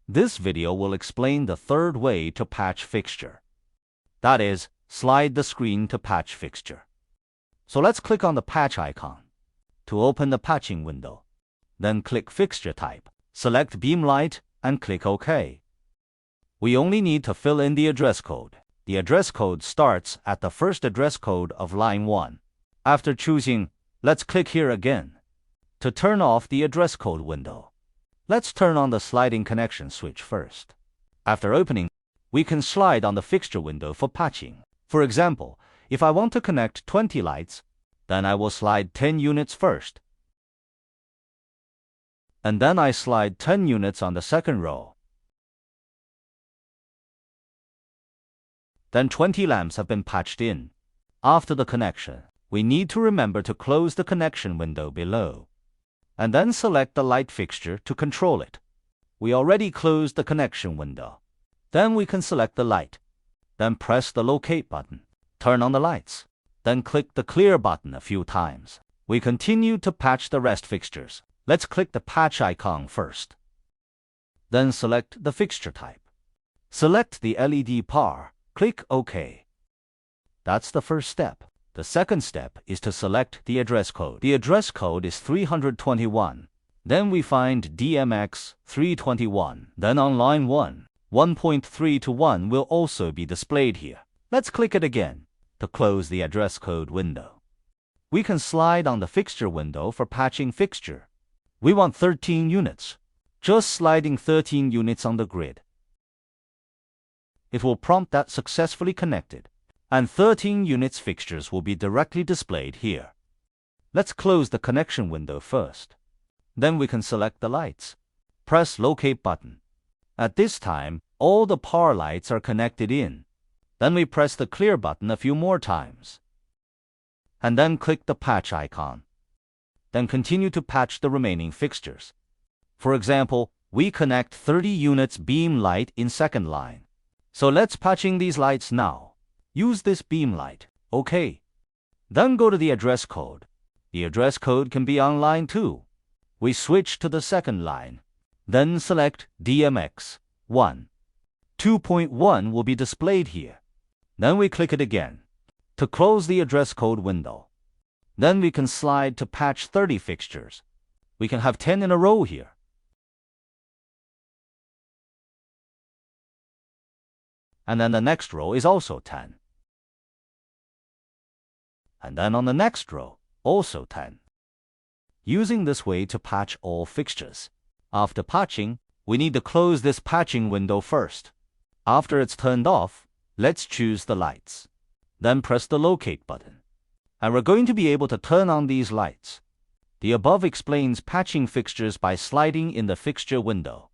This video will explain the third way to patch fixture. That is, slide the screen to patch fixture. So let's click on the patch icon to open the patching window. Then click Fixture Type, select Beam Light, and click OK. We only need to fill in the address code. The address code starts at the first address code of line 1. After choosing, let's click here again to turn off the address code window. Let's turn on the sliding connection switch first. After opening, we can slide on the fixture window for patching. For example, if I want to connect 20 lights, then I will slide 10 units first. And then I slide 10 units on the second row. Then 20 lamps have been patched in. After the connection, we need to remember to close the connection window below, and then select the light fixture to control it. We already closed the connection window. Then we can select the light. Then press the Locate button. Turn on the lights. Then click the Clear button a few times. We continue to patch the rest fixtures. Let's click the patch icon first. Then select the fixture type. Select the LED par. Click OK. That's the first step. The second step is to select the address code. The address code is 321. Then we find DMX 321. Then on line 1, 1.3 to 1 will also be displayed here. Let's click it again to close the address code window. We can slide on the fixture window for patching fixture. We want 13 units. Just sliding 13 units on the grid. It will prompt that successfully connected, and 13 units fixtures will be directly displayed here. Let's close the connection window first. Then we can select the lights. Press Locate button. At this time, all the power lights are connected in. Then we press the Clear button a few more times. And then click the patch icon. Then continue to patch the remaining fixtures. For example, we connect 30 units beam light in second line. So let's patching these lights now. Use this beam light. OK. Then go to the address code. The address code can be on line 2. We switch to the second line. Then select DMX 1. 2.1 will be displayed here. Then we click it again to close the address code window. Then we can slide to patch 30 fixtures. We can have 10 in a row here. And then the next row is also 10. And then on the next row, also 10. Using this way to patch all fixtures. After patching, we need to close this patching window first. After it's turned off, let's choose the lights. Then press the Locate button. And we're going to be able to turn on these lights. The above explains patching fixtures by sliding in the fixture window.